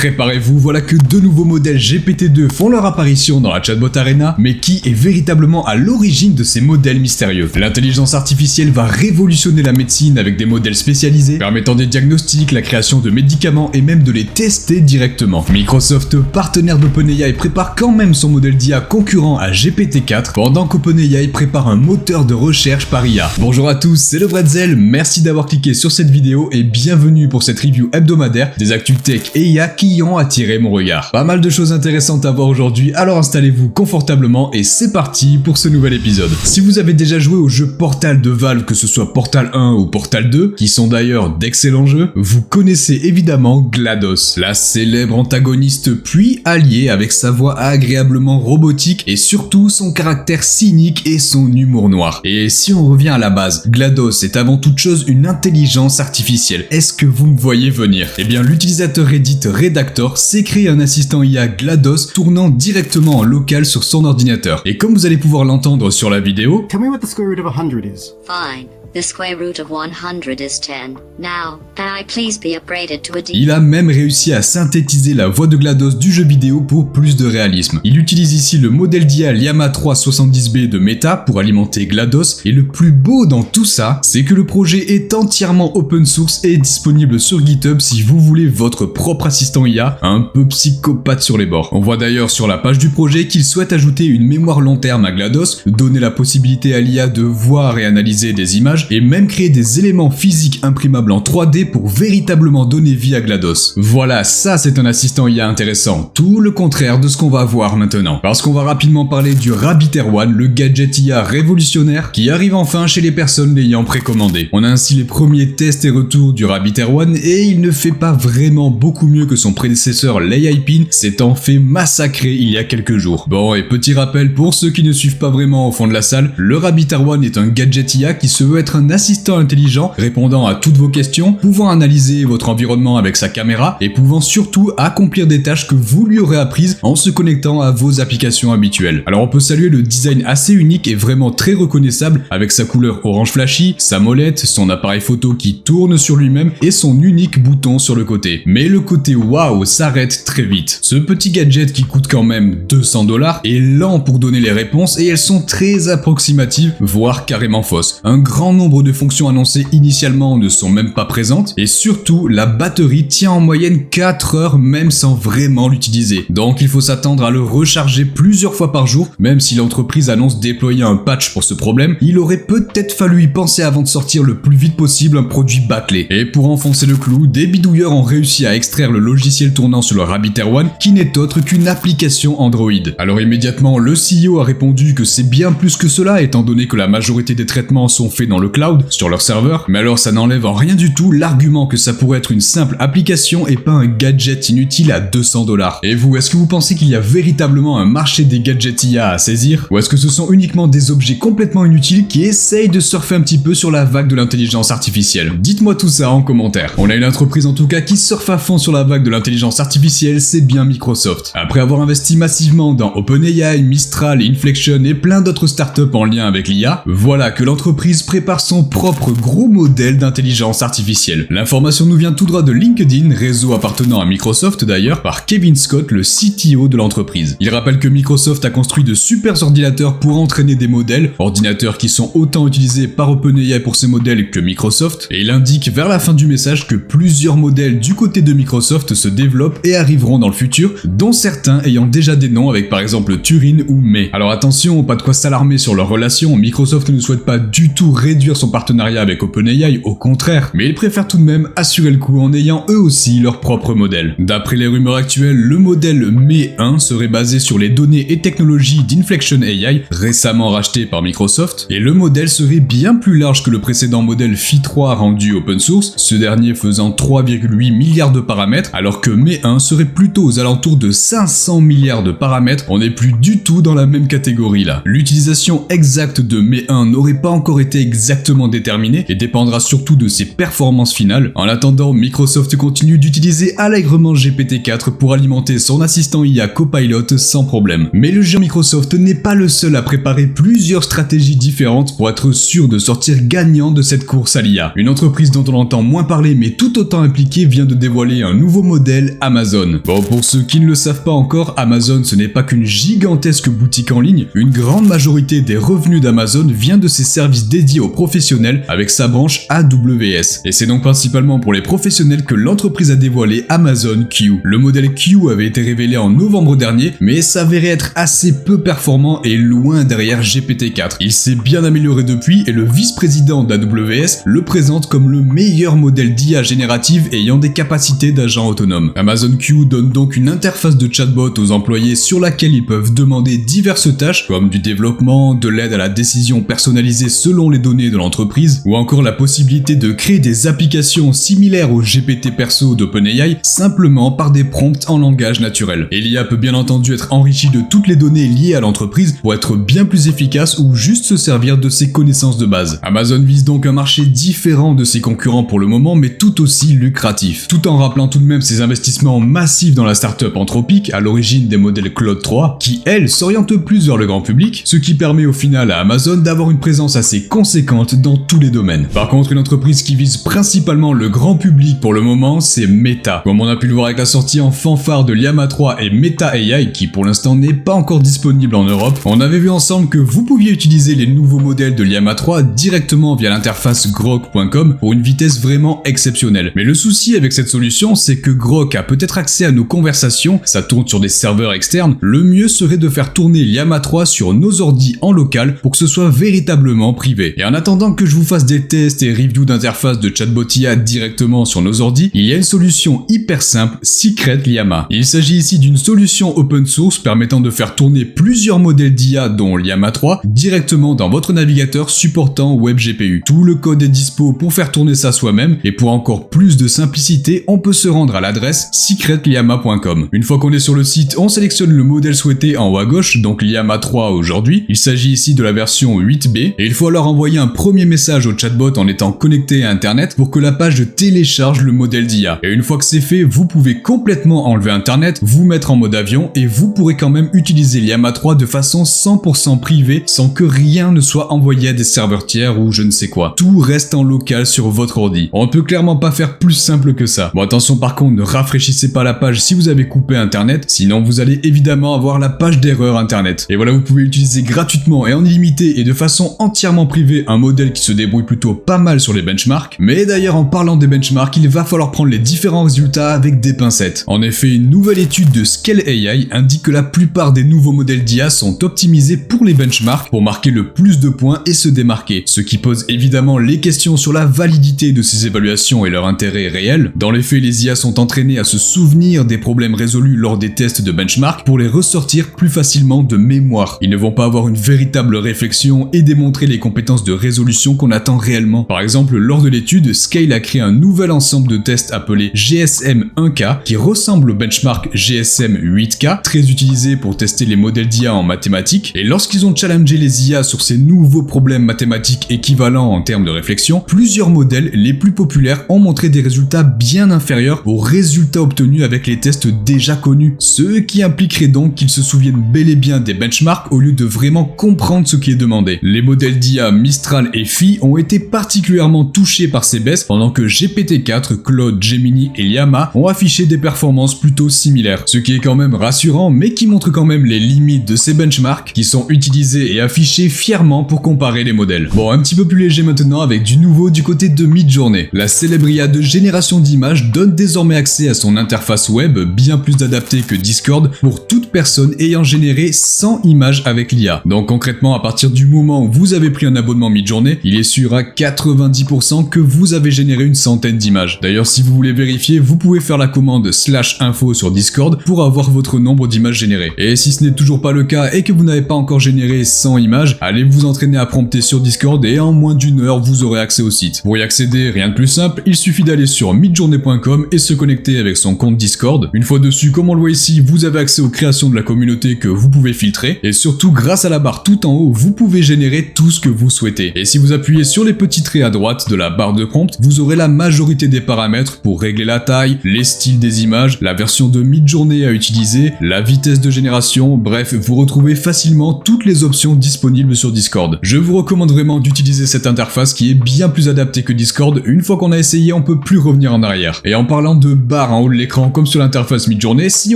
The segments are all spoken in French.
préparez-vous, voilà que deux nouveaux modèles GPT-2 font leur apparition dans la Chatbot Arena, mais qui est véritablement à l'origine de ces modèles mystérieux? L'intelligence artificielle va révolutionner la médecine avec des modèles spécialisés, permettant des diagnostics, la création de médicaments et même de les tester directement. Microsoft, partenaire d'OpenAI, prépare quand même son modèle d'IA concurrent à GPT-4, pendant qu'OpenAI prépare un moteur de recherche par IA. Bonjour à tous, c'est le Bretzel, merci d'avoir cliqué sur cette vidéo et bienvenue pour cette review hebdomadaire des actus tech et IA qui ont attiré mon regard. Pas mal de choses intéressantes à voir aujourd'hui, alors installez-vous confortablement et c'est parti pour ce nouvel épisode. Si vous avez déjà joué au jeu Portal de Valve, que ce soit Portal 1 ou Portal 2, qui sont d'ailleurs d'excellents jeux, vous connaissez évidemment GLaDOS, la célèbre antagoniste puis alliée avec sa voix agréablement robotique et surtout son caractère cynique et son humour noir. Et si on revient à la base, GLaDOS est avant toute chose une intelligence artificielle. Est-ce que vous me voyez venir? Eh bien, l'utilisateur Reddit Redactor s'est créé un assistant IA GLaDOS tournant directement en local sur son ordinateur. Et comme vous allez pouvoir l'entendre sur la vidéo, Tell me what the square root of 100 is. Fine. The square root of 100 is 10. Now, can I please be upgraded to a D? il a même réussi à synthétiser la voix de GLaDOS du jeu vidéo pour plus de réalisme. Il utilise ici le modèle d'IA Llama 3 70B de Meta pour alimenter GLaDOS, et le plus beau dans tout ça, c'est que le projet est entièrement open source et disponible sur GitHub si vous voulez votre propre assistant IA un peu psychopathe sur les bords. On voit d'ailleurs sur la page du projet qu'il souhaite ajouter une mémoire long terme à GLaDOS, donner la possibilité à l'IA de voir et analyser des images, et même créer des éléments physiques imprimables en 3D pour véritablement donner vie à GLaDOS. Voilà, ça c'est un assistant IA intéressant, tout le contraire de ce qu'on va voir maintenant. Parce qu'on va rapidement parler du Rabbit Air One, le gadget IA révolutionnaire qui arrive enfin chez les personnes l'ayant précommandé. On a ainsi les premiers tests et retours du Rabbit Air One et il ne fait pas vraiment beaucoup mieux que son prédécesseur l'AI Pin, s'étant fait massacrer il y a quelques jours. Bon, et petit rappel pour ceux qui ne suivent pas vraiment au fond de la salle, le Rabbit Air One est un gadget IA qui se veut être un assistant intelligent répondant à toutes vos questions, pouvant analyser votre environnement avec sa caméra et pouvant surtout accomplir des tâches que vous lui aurez apprises en se connectant à vos applications habituelles. Alors on peut saluer le design assez unique et vraiment très reconnaissable avec sa couleur orange flashy, sa molette, son appareil photo qui tourne sur lui-même et son unique bouton sur le côté. Mais le côté waouh s'arrête très vite. Ce petit gadget qui coûte quand même 200$ est lent pour donner les réponses et elles sont très approximatives, voire carrément fausses. Un grand nombre de fonctions annoncées initialement ne sont même pas présentes et surtout la batterie tient en moyenne 4 heures même sans vraiment l'utiliser. Donc il faut s'attendre à le recharger plusieurs fois par jour. Même si l'entreprise annonce déployer un patch pour ce problème, il aurait peut-être fallu y penser avant de sortir le plus vite possible un produit bâclé. Et pour enfoncer le clou, des bidouilleurs ont réussi à extraire le logiciel tournant sur le Rabbit Air One qui n'est autre qu'une application Android. Alors immédiatement le CEO a répondu que c'est bien plus que cela étant donné que la majorité des traitements sont faits dans le cloud, sur leur serveur, mais alors ça n'enlève en rien du tout l'argument que ça pourrait être une simple application et pas un gadget inutile à 200$. Et vous, est-ce que vous pensez qu'il y a véritablement un marché des gadgets IA à saisir? Ou est-ce que ce sont uniquement des objets complètement inutiles qui essayent de surfer un petit peu sur la vague de l'intelligence artificielle? Dites-moi tout ça en commentaire. On a une entreprise en tout cas qui surfe à fond sur la vague de l'intelligence artificielle, c'est bien Microsoft. Après avoir investi massivement dans OpenAI, Mistral, Inflection et plein d'autres startups en lien avec l'IA, voilà que l'entreprise prépare son propre gros modèle d'intelligence artificielle. L'information nous vient tout droit de LinkedIn, réseau appartenant à Microsoft d'ailleurs, par Kevin Scott, le CTO de l'entreprise. Il rappelle que Microsoft a construit de super ordinateurs pour entraîner des modèles, ordinateurs qui sont autant utilisés par OpenAI pour ces modèles que Microsoft, et il indique vers la fin du message que plusieurs modèles du côté de Microsoft se développent et arriveront dans le futur, dont certains ayant déjà des noms avec par exemple Turing ou May. Alors attention, pas de quoi s'alarmer sur leur relation, Microsoft ne souhaite pas du tout réduire son partenariat avec OpenAI, au contraire, mais ils préfèrent tout de même assurer le coup en ayant eux aussi leur propre modèle. D'après les rumeurs actuelles, le modèle May 1 serait basé sur les données et technologies d'Inflection AI, récemment racheté par Microsoft, et le modèle serait bien plus large que le précédent modèle Phi 3 rendu open source, ce dernier faisant 3,8 milliards de paramètres, alors que May 1 serait plutôt aux alentours de 500 milliards de paramètres. On n'est plus du tout dans la même catégorie là. L'utilisation exacte de May 1 n'aurait pas encore été exactement exactement déterminé et dépendra surtout de ses performances finales. En attendant, Microsoft continue d'utiliser allègrement GPT-4 pour alimenter son assistant IA Copilot sans problème. Mais le géant Microsoft n'est pas le seul à préparer plusieurs stratégies différentes pour être sûr de sortir gagnant de cette course à l'IA. Une entreprise dont on entend moins parler mais tout autant impliquée vient de dévoiler un nouveau modèle, Amazon. Bon, pour ceux qui ne le savent pas encore, Amazon ce n'est pas qu'une gigantesque boutique en ligne, une grande majorité des revenus d'Amazon vient de ses services dédiés aux professionnels avec sa branche AWS. Et c'est donc principalement pour les professionnels que l'entreprise a dévoilé Amazon Q. Le modèle Q avait été révélé en novembre dernier, mais s'avérait être assez peu performant et loin derrière GPT-4. Il s'est bien amélioré depuis et le vice-président d'AWS le présente comme le meilleur modèle d'IA générative ayant des capacités d'agent autonome. Amazon Q donne donc une interface de chatbot aux employés sur laquelle ils peuvent demander diverses tâches comme du développement, de l'aide à la décision personnalisée selon les données de l'entreprise ou encore la possibilité de créer des applications similaires au GPT perso d'OpenAI simplement par des prompts en langage naturel. Et l'IA peut bien entendu être enrichie de toutes les données liées à l'entreprise pour être bien plus efficace ou juste se servir de ses connaissances de base. Amazon vise donc un marché différent de ses concurrents pour le moment mais tout aussi lucratif. Tout en rappelant tout de même ses investissements massifs dans la startup Anthropic à l'origine des modèles Claude 3 qui elle s'oriente plus vers le grand public, ce qui permet au final à Amazon d'avoir une présence assez conséquente dans tous les domaines. Par contre, une entreprise qui vise principalement le grand public pour le moment, c'est Meta. Comme on a pu le voir avec la sortie en fanfare de Llama 3 et Meta AI qui pour l'instant n'est pas encore disponible en Europe, on avait vu ensemble que vous pouviez utiliser les nouveaux modèles de Llama 3 directement via l'interface grok.com pour une vitesse vraiment exceptionnelle. Mais le souci avec cette solution, c'est que Grok a peut-être accès à nos conversations, ça tourne sur des serveurs externes, le mieux serait de faire tourner Llama 3 sur nos ordis en local pour que ce soit véritablement privé. Et en attendant que je vous fasse des tests et reviews d'interface de chatbot IA directement sur nos ordis, il y a une solution hyper simple, Secret Llama. Il s'agit ici d'une solution open source permettant de faire tourner plusieurs modèles d'IA dont Llama 3 directement dans votre navigateur supportant WebGPU. Tout le code est dispo pour faire tourner ça soi-même et pour encore plus de simplicité, on peut se rendre à l'adresse secretllama.com. Une fois qu'on est sur le site, on sélectionne le modèle souhaité en haut à gauche, donc Llama 3 aujourd'hui. Il s'agit ici de la version 8B et il faut alors envoyer un premier message au chatbot en étant connecté à internet pour que la page télécharge le modèle d'IA. Et une fois que c'est fait, vous pouvez complètement enlever internet, vous mettre en mode avion et vous pourrez quand même utiliser Llama 3 de façon 100% privée sans que rien ne soit envoyé à des serveurs tiers ou je ne sais quoi. Tout reste en local sur votre ordi. On ne peut clairement pas faire plus simple que ça. Bon, attention par contre, ne rafraîchissez pas la page si vous avez coupé internet, sinon vous allez évidemment avoir la page d'erreur internet. Et voilà, vous pouvez utiliser gratuitement et en illimité et de façon entièrement privée un modèle qui se débrouille plutôt pas mal sur les benchmarks. Mais d'ailleurs, en parlant des benchmarks, il va falloir prendre les différents résultats avec des pincettes. En effet, une nouvelle étude de Scale AI indique que la plupart des nouveaux modèles d'IA sont optimisés pour les benchmarks pour marquer le plus de points et se démarquer. Ce qui pose évidemment les questions sur la validité de ces évaluations et leur intérêt réel. Dans les faits, les IA sont entraînées à se souvenir des problèmes résolus lors des tests de benchmark pour les ressortir plus facilement de mémoire. Ils ne vont pas avoir une véritable réflexion et démontrer les compétences de résolution qu'on attend réellement. Par exemple, lors de l'étude, Scale a créé un nouvel ensemble de tests appelé GSM 1K qui ressemble au benchmark GSM 8K, très utilisé pour tester les modèles d'IA en mathématiques. Et lorsqu'ils ont challengé les IA sur ces nouveaux problèmes mathématiques équivalents en termes de réflexion, plusieurs modèles les plus populaires ont montré des résultats bien inférieurs aux résultats obtenus avec les tests déjà connus. Ce qui impliquerait donc qu'ils se souviennent bel et bien des benchmarks au lieu de vraiment comprendre ce qui est demandé. Les modèles d'IA Mistral et Phi ont été particulièrement touchés par ces baisses pendant que GPT-4, Claude, Gemini et Llama ont affiché des performances plutôt similaires. Ce qui est quand même rassurant mais qui montre quand même les limites de ces benchmarks qui sont utilisés et affichés fièrement pour comparer les modèles. Bon, un petit peu plus léger maintenant avec du nouveau du côté de Midjourney. La célèbre IA de génération d'images donne désormais accès à son interface web bien plus adaptée que Discord pour toute personne ayant généré 100 images avec l'IA. Donc concrètement, à partir du moment où vous avez pris un abonnement Midjourney, il est sûr à 90% que vous avez généré une centaine d'images. D'ailleurs, si vous voulez vérifier, vous pouvez faire la commande /info sur Discord pour avoir votre nombre d'images générées. Et si ce n'est toujours pas le cas et que vous n'avez pas encore généré 100 images, allez vous entraîner à prompter sur Discord et en moins d'1 heure, vous aurez accès au site. Pour y accéder, rien de plus simple, il suffit d'aller sur midjourney.com et se connecter avec son compte Discord. Une fois dessus, comme on le voit ici, vous avez accès aux créations de la communauté que vous pouvez filtrer et surtout, grâce à la barre tout en haut, vous pouvez générer tout ce que vous souhaitez. Et si vous appuyez sur les petits traits à droite de la barre de prompt, vous aurez la majorité des paramètres pour régler la taille, les styles des images, la version de Midjourney à utiliser, la vitesse de génération, bref, vous retrouvez facilement toutes les options disponibles sur Discord. Je vous recommande vraiment d'utiliser cette interface qui est bien plus adaptée que Discord. Une fois qu'on a essayé, on peut plus revenir en arrière. Et en parlant de barre en haut de l'écran comme sur l'interface Midjourney, si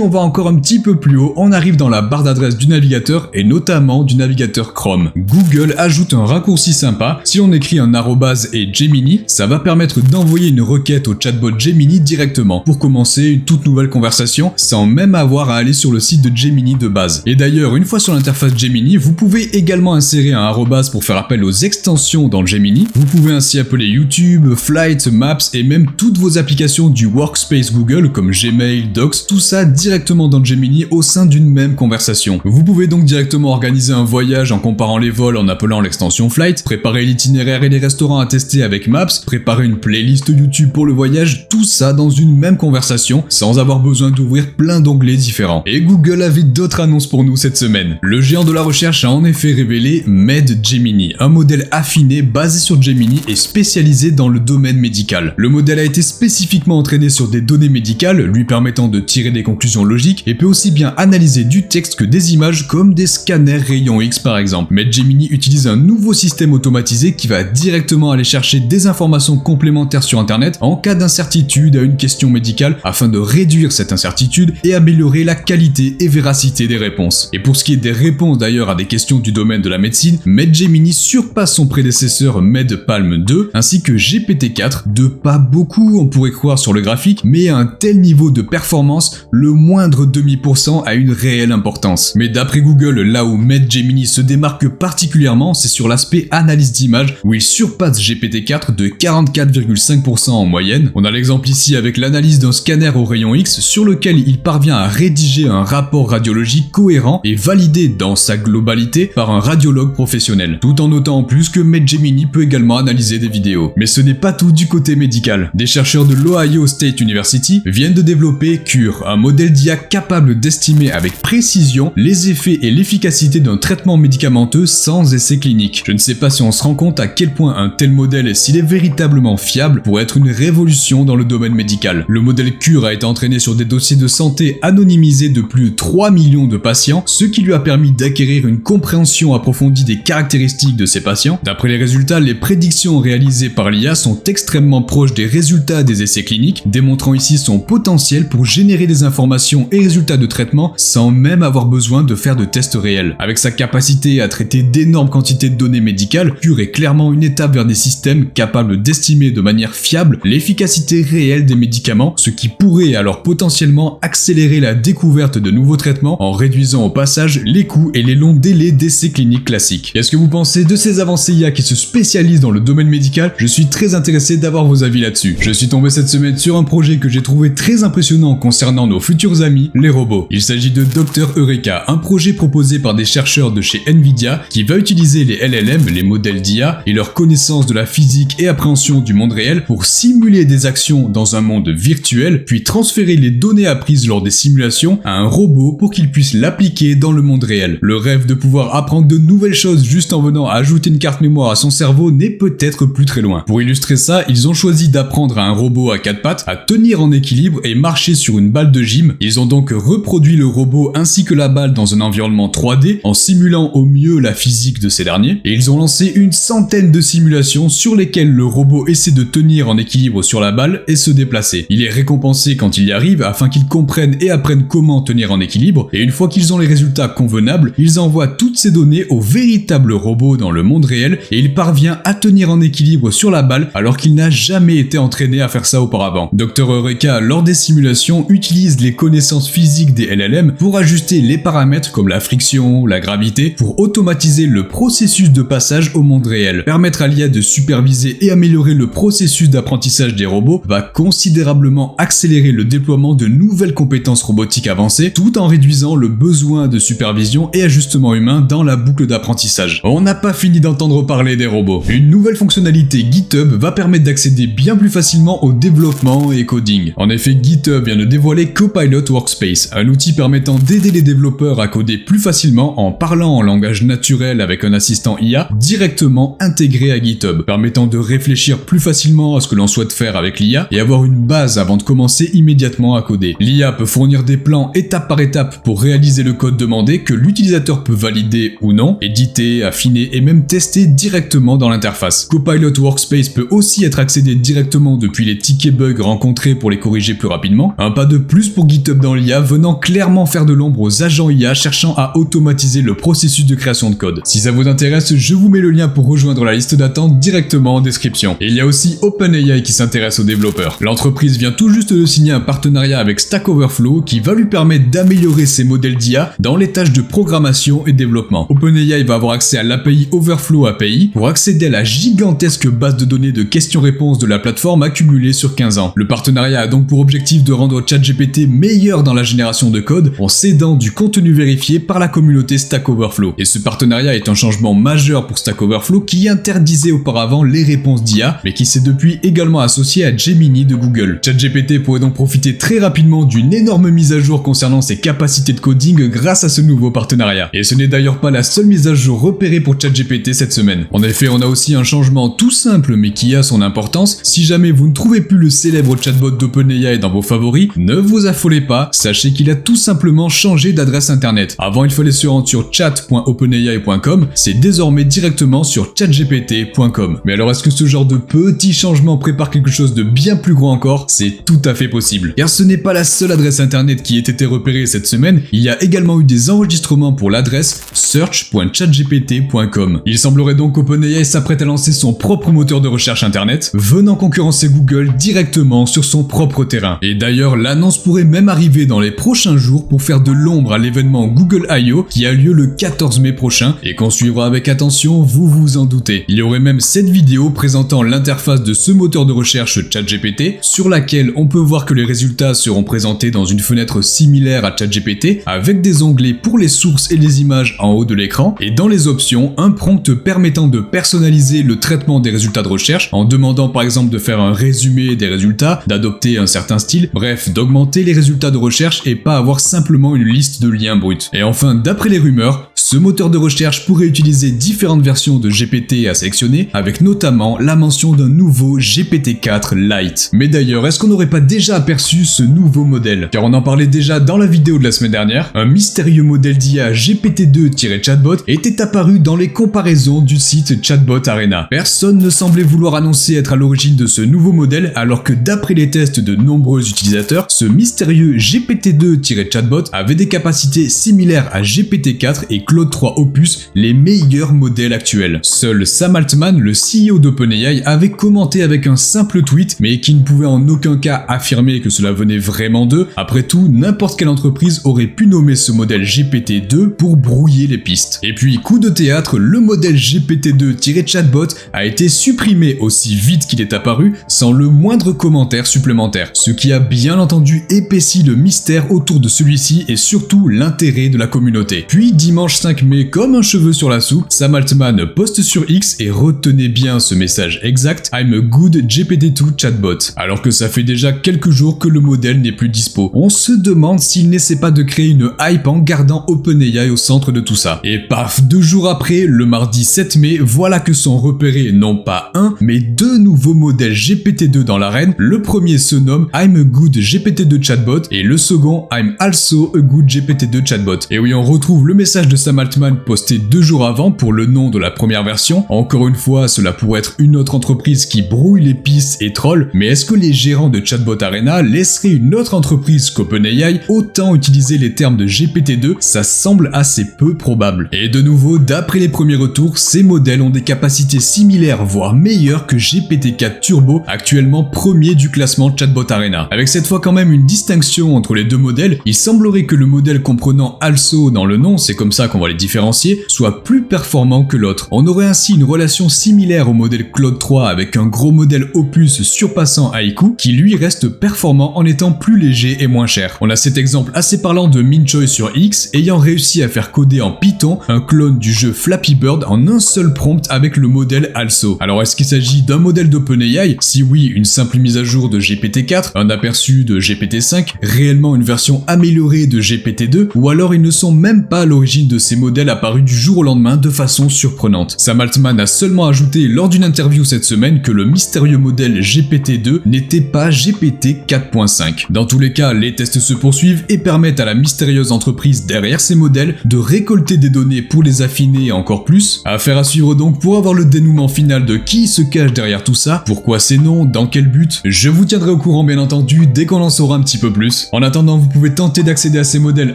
on va encore un petit peu plus haut, on arrive dans la barre d'adresse du navigateur et notamment du navigateur Chrome. Google ajoute un raccourci sympa. Si on écrit un arrobase et Gemini, ça va permettre d'envoyer une requête au chatbot Gemini directement pour commencer une toute nouvelle conversation sans même avoir à aller sur le site de Gemini de base. Et d'ailleurs, une fois sur l'interface Gemini, vous pouvez également insérer un arrobase pour faire appel aux extensions dans le Gemini. Vous pouvez ainsi appeler YouTube, Flight, Maps et même toutes vos applications du Workspace Google comme Gmail, Docs, tout ça directement dans Gemini au sein d'une même conversation. Vous pouvez donc directement organiser un voyage en comparant les vols en appelant l'extension Flight, préparer l'itinéraire et les restaurants à tester avec Maps, préparer une playlist YouTube pour le voyage, tout ça dans une même conversation sans avoir besoin d'ouvrir plein d'onglets différents. Et Google avait d'autres annonces pour nous cette semaine. Le géant de la recherche a en effet révélé MedGemini, un modèle affiné basé sur Gemini et spécialisé dans le domaine médical. Le modèle a été spécifiquement entraîné sur des données médicales, lui permettant de tirer des conclusions logiques et peut aussi bien analyser du texte que des images comme des scanners rayons X par exemple. MedGemini utilise un nouveau système automatisé qui va directement aller chercher des informations complémentaires sur internet en cas d'incertitude à une question médicale afin de réduire cette incertitude et améliorer la qualité et véracité des réponses. Et pour ce qui est des réponses d'ailleurs à des questions du domaine de la médecine, MedGemini surpasse son prédécesseur MedPalm 2 ainsi que GPT-4 de pas beaucoup on pourrait croire sur le graphique, mais à un tel niveau de performance, le moindre demi% a une réelle importance. Mais d'après Google, là où MedGemini se démarque particulièrement, c'est sur l'aspect analyse d'image où il surpasse GPT-4 de 44,5% en moyenne. On a l'exemple ici avec l'analyse d'un scanner au rayon X sur lequel il parvient à rédiger un rapport radiologique cohérent et validé dans sa globalité par un radiologue professionnel. Tout en notant en plus que MedGemini peut également analyser des vidéos. Mais ce n'est pas tout du côté médical. Des chercheurs de l'Ohio State University viennent de développer Cure, un modèle d'IA capable d'estimer avec précision les effets et l'efficacité d'un traitement médicamenteux sans essai clinique. Je ne sais pas si on se rend compte à quel point un tel modèle, s'il est véritablement fiable, pourrait être une révolution dans le domaine médical. Le modèle Cure a été entraîné sur des dossiers de santé anonymisés de plus de 3 millions de patients, ce qui lui a permis d'acquérir une compréhension approfondie des caractéristiques de ces patients. D'après les résultats, les prédictions réalisées par l'IA sont extrêmement proches des résultats des essais cliniques, démontrant ici son potentiel pour générer des informations et résultats de traitement sans même avoir besoin de faire de tests réels. Avec sa capacité à traiter d'énormes quantités de données médicales, Cure est clairement une étape vers des systèmes capables d'estimer de manière fiable l'efficacité réelle des médicaments, ce qui pourrait alors potentiellement accélérer la découverte de nouveaux traitements en réduisant au passage les coûts et les longs délais d'essais cliniques classiques. Qu'est-ce que vous pensez de ces avancées IA qui se spécialisent dans le domaine médical? Je suis très intéressé d'avoir vos avis là-dessus. Je suis tombé cette semaine sur un projet que j'ai trouvé très impressionnant concernant nos futurs amis, les robots. Il s'agit de Dr Eureka, un projet proposé par des chercheurs de chez Nvidia qui va utiliser les LLM, les modèles d'IA, et leur connaissance de la physique et appréhension du monde réel pour simuler des actions dans un monde virtuel, puis transférer les données apprises lors des simulations à un robot pour qu'il puisse l'appliquer dans le monde réel. Le rêve de pouvoir apprendre de nouvelles choses juste en venant ajouter une carte mémoire à son cerveau n'est peut-être plus très loin. Pour illustrer ça, ils ont choisi d'apprendre à un robot à 4 pattes à tenir en équilibre et marcher sur une balle de gym. Ils ont donc reproduit le robot ainsi que la balle dans un environnement 3D en simulant au mieux la physique de ces derniers, et ils ont lancé une centaine de simulations sur lesquelles le robot essaie de tenir en équilibre sur la balle et se déplacer. Il est récompensé quand il y arrive afin qu'il comprenne et apprenne comment tenir en équilibre, et une fois qu'ils ont les résultats convenables, ils envoient toutes ces données au véritable robot dans le monde réel et il parvient à tenir en équilibre sur la balle alors qu'il n'a jamais été entraîné à faire ça auparavant. Dr Eureka, lors des simulations, utilise les connaissances physiques des LLM pour ajuster les paramètres comme la friction, la gravité, pour automatiser le processus de passage au monde réel. Permettre à l'IA de superviser et améliorer le processus d'apprentissage des robots va considérablement accélérer le déploiement de nouvelles compétences robotiques avancées, tout en réduisant le besoin de supervision et ajustement humain dans la boucle d'apprentissage. On n'a pas fini d'entendre parler des robots. Une nouvelle fonctionnalité GitHub va permettre d'accéder bien plus facilement au développement et coding. En effet, GitHub vient de dévoiler Copilot Workspace, un outil permettant d'aider les développeurs à coder plus facilement en parlant en langage naturel avec un assistant IA directement directement intégrés à GitHub, permettant de réfléchir plus facilement à ce que l'on souhaite faire avec l'IA et avoir une base avant de commencer immédiatement à coder. L'IA peut fournir des plans étape par étape pour réaliser le code demandé que l'utilisateur peut valider ou non, éditer, affiner et même tester directement dans l'interface. Copilot Workspace peut aussi être accédé directement depuis les tickets bugs rencontrés pour les corriger plus rapidement. Un pas de plus pour GitHub dans l'IA, venant clairement faire de l'ombre aux agents IA cherchant à automatiser le processus de création de code. Si ça vous intéresse, je vous mets le lien pour rejoindre la liste d'attente directement en description. Et il y a aussi OpenAI qui s'intéresse aux développeurs. L'entreprise vient tout juste de signer un partenariat avec Stack Overflow qui va lui permettre d'améliorer ses modèles d'IA dans les tâches de programmation et développement. OpenAI va avoir accès à l'API Overflow API pour accéder à la gigantesque base de données de questions-réponses de la plateforme accumulée sur 15 ans. Le partenariat a donc pour objectif de rendre ChatGPT meilleur dans la génération de code en s'aidant du contenu vérifié par la communauté Stack Overflow. Et ce partenariat est un changement majeur pour Stack Overflow qui interdisait auparavant les réponses d'IA, mais qui s'est depuis également associé à Gemini de Google. ChatGPT pourrait donc profiter très rapidement d'une énorme mise à jour concernant ses capacités de coding grâce à ce nouveau partenariat. Et ce n'est d'ailleurs pas la seule mise à jour repérée pour ChatGPT cette semaine. En effet, on a aussi un changement tout simple mais qui a son importance. Si jamais vous ne trouvez plus le célèbre chatbot d'OpenAI dans vos favoris, ne vous affolez pas, sachez qu'il a tout simplement changé d'adresse internet. Avant, il fallait se rendre sur chat.openai.com, c'est désormais directement sur chatgpt.com. Mais alors est-ce que ce genre de petits changements prépare quelque chose de bien plus gros encore? C'est tout à fait possible. Car ce n'est pas la seule adresse internet qui ait été repérée cette semaine, il y a également eu des enregistrements pour l'adresse search.chatgpt.com. Il semblerait donc qu'OpenAI s'apprête à lancer son propre moteur de recherche internet, venant concurrencer Google directement sur son propre terrain. Et d'ailleurs, l'annonce pourrait même arriver dans les prochains jours pour faire de l'ombre à l'événement Google I.O. qui a lieu le 14 mai prochain et qu'on suivra avec attention, vous vous en doutez. Il y aurait même cette vidéo présentant l'interface de ce moteur de recherche ChatGPT, sur laquelle on peut voir que les résultats seront présentés dans une fenêtre similaire à ChatGPT, avec des onglets pour les sources et les images en haut de l'écran, et dans les options, un prompt permettant de personnaliser le traitement des résultats de recherche, en demandant par exemple de faire un résumé des résultats, d'adopter un certain style, bref, d'augmenter les résultats de recherche et pas avoir simplement une liste de liens bruts. Et enfin, d'après les rumeurs, ce moteur de recherche pourrait utiliser différentes versions de GPT à sélectionner, avec notamment la mention d'un nouveau GPT-4 Lite. Mais d'ailleurs, est-ce qu'on n'aurait pas déjà aperçu ce nouveau modèle? Car on en parlait déjà dans la vidéo de la semaine dernière, un mystérieux modèle d'IA GPT-2-chatbot était apparu dans les comparaisons du site Chatbot Arena. Personne ne semblait vouloir annoncer être à l'origine de ce nouveau modèle, alors que d'après les tests de nombreux utilisateurs, ce mystérieux GPT-2-chatbot avait des capacités similaires à GPT-4 et Claude 3 Opus, les meilleurs modèles actuels. Seul Sam Altman, le CEO d'OpenAI, avait commenté avec un simple tweet, mais qui ne pouvait en aucun cas affirmer que cela venait vraiment d'eux. Après tout, n'importe quelle entreprise aurait pu nommer ce modèle GPT-2 pour brouiller les pistes. Et puis, coup de théâtre, le modèle GPT-2-chatbot a été supprimé aussi vite qu'il est apparu, sans le moindre commentaire supplémentaire. Ce qui a bien entendu épaissi le mystère autour de celui-ci et surtout l'intérêt de la communauté. Puis, dimanche 5 mai, comme un cheveu sur la soupe, Sam Altman poste sur X et retenez bien ce message exact: I'm a good GPT-2 chatbot. Alors que ça fait déjà quelques jours que le modèle n'est plus dispo. On se demande s'il n'essaie pas de créer une hype en gardant OpenAI au centre de tout ça. Et paf, 2 jours après, le mardi 7 mai, voilà que sont repérés non pas un, mais 2 nouveaux modèles GPT-2 dans l'arène. Le premier se nomme I'm a good GPT-2 chatbot et le second I'm also a good GPT-2 chatbot. Et oui, on retrouve le message de Sam Altman posté 2 jours avant pour le nom de la première version. Encore une fois, cela pourrait être une autre entreprise qui brouille les pistes et troll, mais est-ce que les gérants de Chatbot Arena laisseraient une autre entreprise qu'OpenAI autant utiliser les termes de GPT-2? Ça semble assez peu probable. Et de nouveau, d'après les premiers retours, ces modèles ont des capacités similaires, voire meilleures que GPT-4 Turbo, actuellement premier du classement Chatbot Arena. Avec cette fois quand même une distinction entre les deux modèles, il semblerait que le modèle comprenant Also dans le nom, c'est comme ça qu'on va les différencier, soit plus performant que l'autre. On aurait ainsi une relation similaire au modèle Claude 3 avec un gros modèle Opus surpassant Haiku, qui lui reste performant en étant plus léger et moins cher. On a cet exemple assez parlant de Minchoy sur X, ayant réussi à faire coder en Python un clone du jeu Flappy Bird en un seul prompt avec le modèle Also. Alors est-ce qu'il s'agit d'un modèle d'OpenAI? Si oui, une simple mise à jour de GPT-4, un aperçu de GPT-5, réellement une version améliorée de GPT-2, ou alors ils ne sont même pas à l'origine de ces ces modèles apparus du jour au lendemain de façon surprenante. Sam Altman a seulement ajouté lors d'une interview cette semaine que le mystérieux modèle GPT-2 n'était pas GPT 4.5. Dans tous les cas, les tests se poursuivent et permettent à la mystérieuse entreprise derrière ces modèles de récolter des données pour les affiner encore plus. Affaire à suivre donc pour avoir le dénouement final de qui se cache derrière tout ça, pourquoi ces noms, dans quel but. Je vous tiendrai au courant bien entendu dès qu'on en saura un petit peu plus. En attendant, vous pouvez tenter d'accéder à ces modèles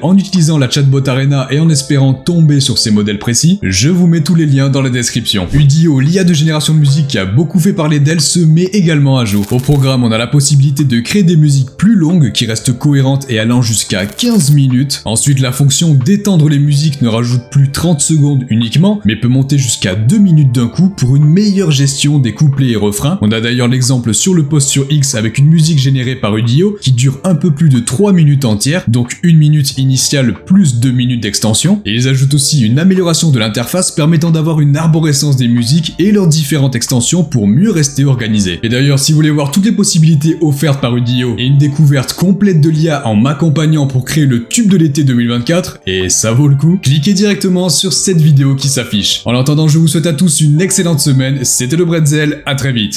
en utilisant la chatbot Arena et en espérant tomber sur ces modèles précis. Je vous mets tous les liens dans la description. Udio, l'IA de génération de musique qui a beaucoup fait parler d'elle, se met également à jour. Au programme, on a la possibilité de créer des musiques plus longues qui restent cohérentes et allant jusqu'à 15 minutes. Ensuite, la fonction d'étendre les musiques ne rajoute plus 30 secondes uniquement, mais peut monter jusqu'à 2 minutes d'un coup pour une meilleure gestion des couplets et refrains. On a d'ailleurs l'exemple sur le post sur X avec une musique générée par Udio qui dure un peu plus de 3 minutes entières, donc 1 minute initiale plus 2 minutes d'extension. Et ils ajoutent aussi une amélioration de l'interface permettant d'avoir une arborescence des musiques et leurs différentes extensions pour mieux rester organisé. Et d'ailleurs, si vous voulez voir toutes les possibilités offertes par Udio et une découverte complète de l'IA en m'accompagnant pour créer le tube de l'été 2024, et ça vaut le coup, cliquez directement sur cette vidéo qui s'affiche. En attendant, je vous souhaite à tous une excellente semaine, c'était le Bretzel, à très vite.